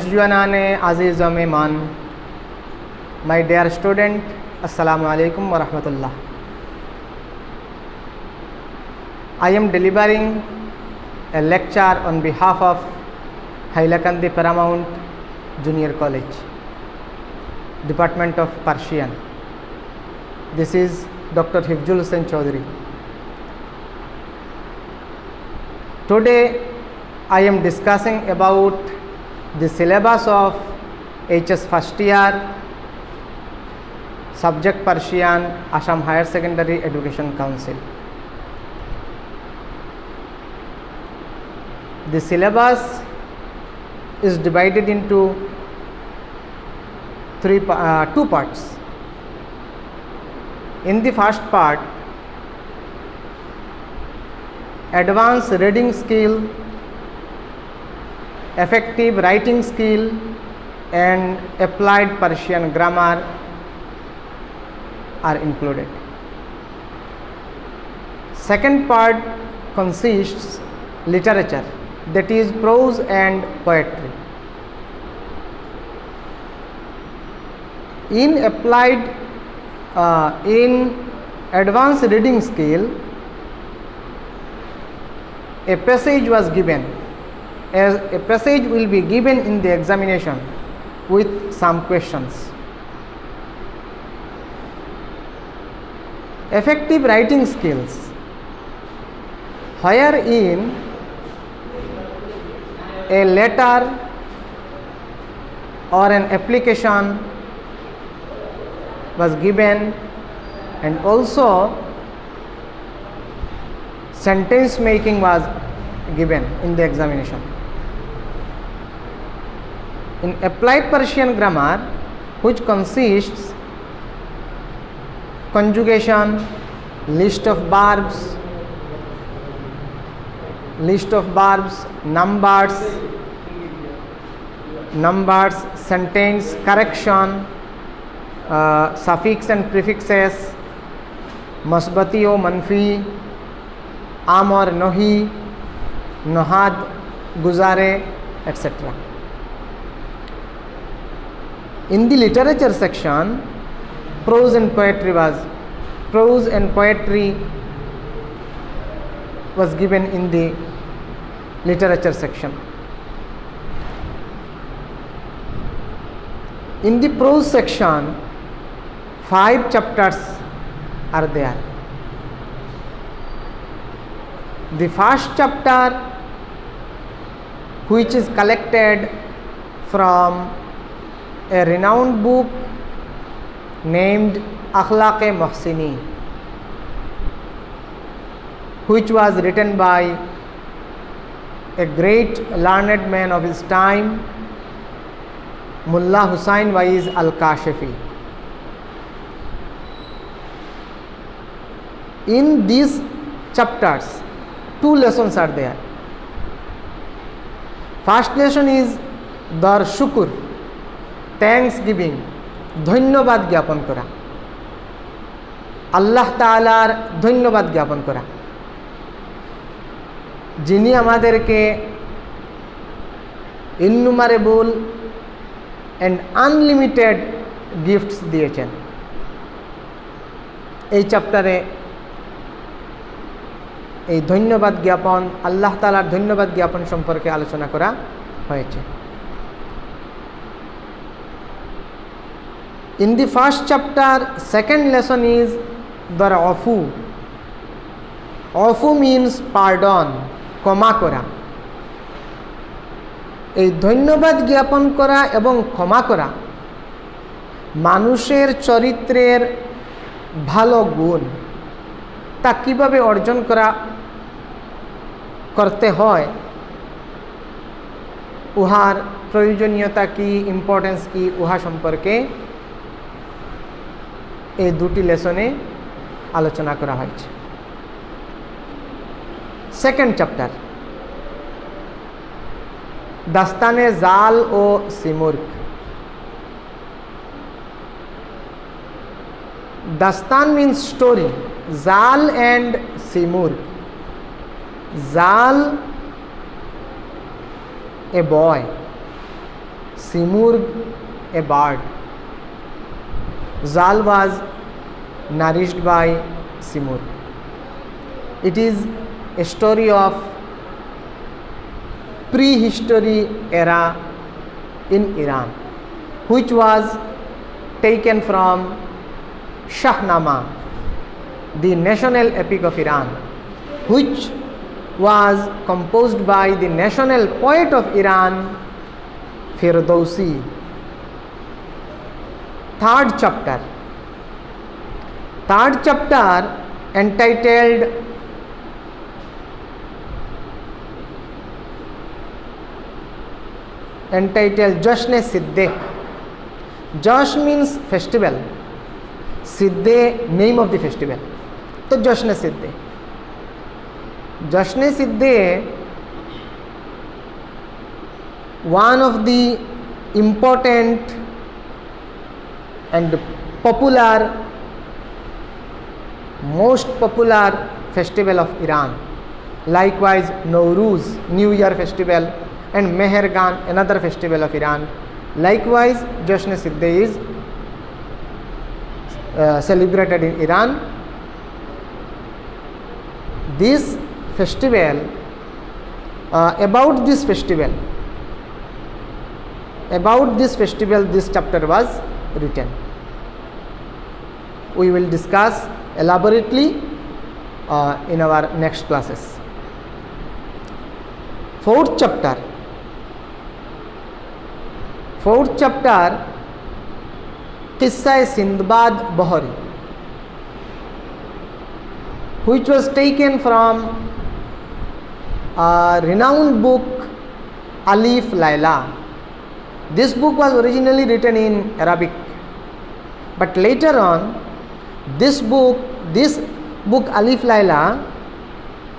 दर्शजुआनान अज़ीज़ व मेहमान, my dear student, Assalamu alaikum wa rahmatullah. I am delivering a lecture on behalf of Hailakandi Paramount Junior College, Department of Persian. This is Dr. Hifjul Hussain Chaudhary. Today I am discussing about the syllabus of HS first year, subject Persian, Assam Higher Secondary Education Council. The syllabus is divided into two parts. In the first part, advanced reading skill, effective writing skill, and applied Persian grammar are included. Second part consists literature, that is prose and poetry. In advanced reading skill, a passage was given, as a passage will be given in the examination with some questions. Effective writing skills, wherein a letter or an application was given, and also sentence making was given in the examination. In applied Persian grammar, which consists conjugation, list of verbs, numbers, sentence correction, suffix and prefixes, masbati or manfi, am or nohi, nohad, guzare, etc. In the literature section, prose and poetry was given in the literature section. In the prose section, 5 chapters are there. The first chapter, which is collected from a renowned book named Akhlaq-e-Muhsini, which was written by a great learned man of his time, Mullah Hussain Waiz Al-Kashifi. In these chapters, 2 lessons are there. First lesson is Dar Shukur, thanksgiving, ধন্যবাদ জ্ঞাপন করা, আল্লাহ তাআলার ধন্যবাদ জ্ঞাপন করা, যিনি আমাদেরকে ইননুমারেবল and unlimited gifts দিয়েছেন। এই চ্যাপ্টারে এই ধন্যবাদ জ্ঞাপন, আল্লাহ তাআলার ধন্যবাদ জ্ঞাপন সম্পর্কে আলোচনা করা হয়েছে। In the first chapter, second lesson is Dar Afu. Afu means pardon, ক্ষমা করা। এই ধন্যবাদ জ্ঞাপন করা এবং ক্ষমা করা মানুষের চরিত্রের ভালো গুণ, তা কিভাবে অর্জন করতে হয়, উহার প্রয়োজনীয়তা কি, ইম্পর্টেন্স কি, উহা সম্পর্কে এই 2টি লেসনে আলোচনা করা হয়েছে। সেকেন্ড চ্যাপ্টার, দাস্তানে জাল ও সিমুর্গ। দাস্তান means story, জাল and সিমুর্গ। জাল a boy, Simurg, a bird. Zal was nourished by Simurg. It is a story of prehistory era in Iran, which was taken from Shahnama, the national epic of Iran, which was composed by the national poet of Iran, Firdausi. Third chapter entitled Jashn-e-Siddeh. Jash means festival, Siddeh name of the festival. So Jashn-e-Siddeh. Jashn-e-Siddeh, one of the important and most popular festival of Iran. Likewise, Nowruz, New Year festival, and Mehergan, another festival of Iran. Likewise, Jashn-e-Siddeh is celebrated in Iran. This festival, about this festival, this chapter was written. We will discuss elaborately in our next classes. Fourth chapter, Qissa-e-Sindbad Bahari, which was taken from a renowned book, Alif Laila. This book was originally written in Arabic, but later on this book Alif Laila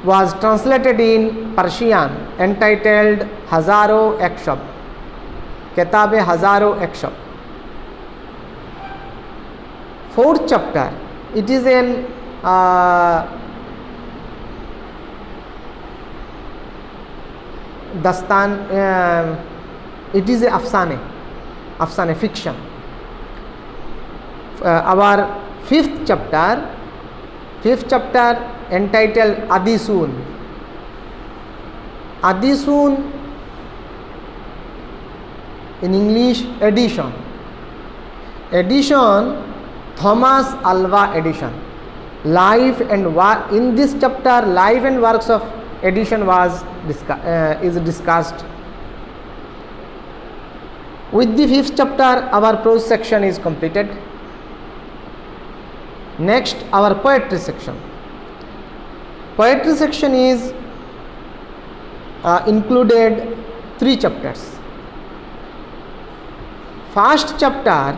was translated in Persian, entitled Hazaro Ek Shab, Kitab-e Hazaro Ek Shab. Fourth chapter, it is an dastan, it is a afsane fiction. Our fifth chapter entitled Adisun. In English, edition, Thomas Alva edition. Life and work, in this chapter, life and works of edition is discussed. With the fifth chapter, our prose section is completed. Next, our poetry section. Poetry section is included 3 chapters. First chapter,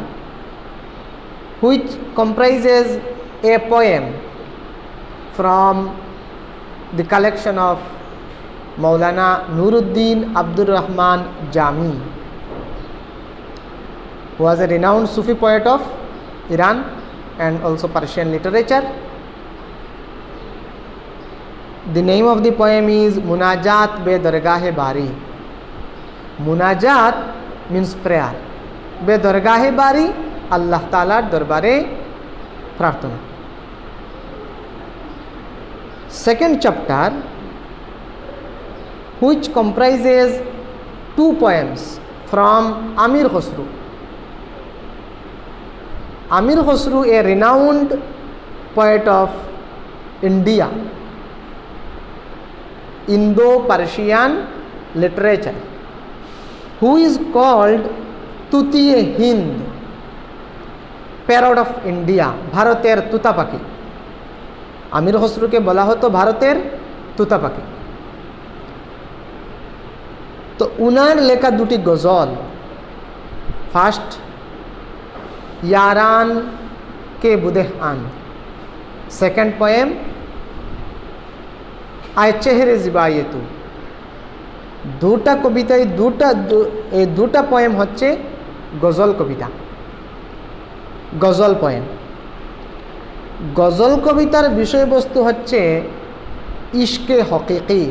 which comprises a poem from the collection of Maulana Nuruddin Abdur Rahman Jami, who was a renowned Sufi poet of Iran and also Persian literature. The name of the poem is Munajat be Dargah-e Bari. Munajat means prayer. Be Dargah-e Bari, Allah Ta'ala Darbare Prarthana. Second chapter, which comprises 2 poems from Amir Khosru. Amir Khosru, a renowned poet of India, Indo-Persian literature, who is called Tuti-e-Hind, parrot of India, ভারতের তুতা পাখি। আমির খসরুকে বলা হতো ভারতের তুতা পাখি। তো উনার লেখা 2টি গজল, ফার্স্ট यारान के बुदेह आन, सेकेंड पोएम आय चेहरे जिबाये तू। 2টা কবিতা, এই 2টা পোয়েম হচ্ছে গজল কবিতা, গজল পোয়েম। গজল কবিতার বিষয়বস্তু হচ্ছে ইশকে হকিকি,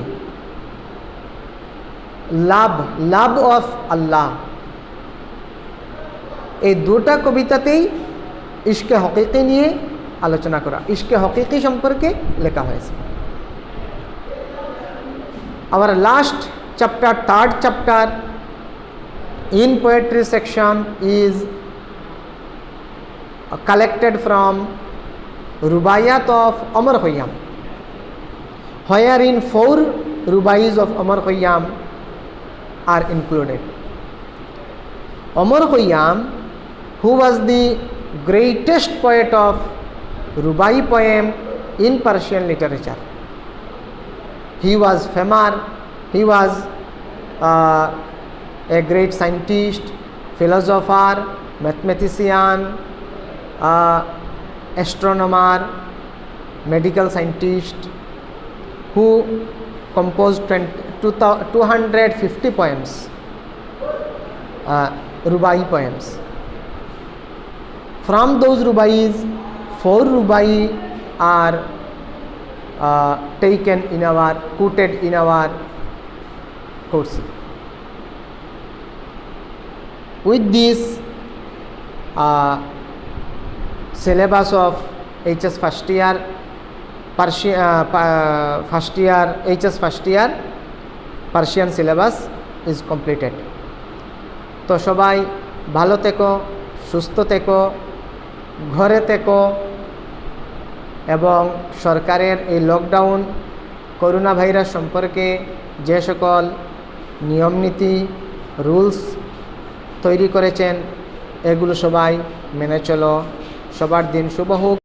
লাভ অফ আল্লাহ, এই দুটা কবিতাতেই ইশকে হকিকি নিয়ে আলোচনা করা, ইশকে হকিকি সম্পর্কে লেখা হয়েছে। Our last chapter, third chapter in poetry section is collected from Rubaiyat of Amar Khayyam, wherein 4 Rubais of Amar Khayyam are included. Amar Khayyam, who was the greatest poet of Rubai poem in Persian literature. He was famous, he was a great scientist, philosopher, mathematician, astronomer, medical scientist, who composed 250 poems, Rubai poems. From those Rubais, 4 Rubai are taken in our, quoted in our course. With this syllabus of HS first year, HS first year Persian syllabus is completed. তো সবাই ভালো থেকো, সুস্থ থেকো, ঘরে থেকো এবং সরকারের এই লকডাউন করোনা ভাইরাস সম্পর্কে যে সকল নিয়মনীতি রুলস তৈরি করেছেন এগুলো সবাই মেনে চলো। সবার দিন শুভ হোক।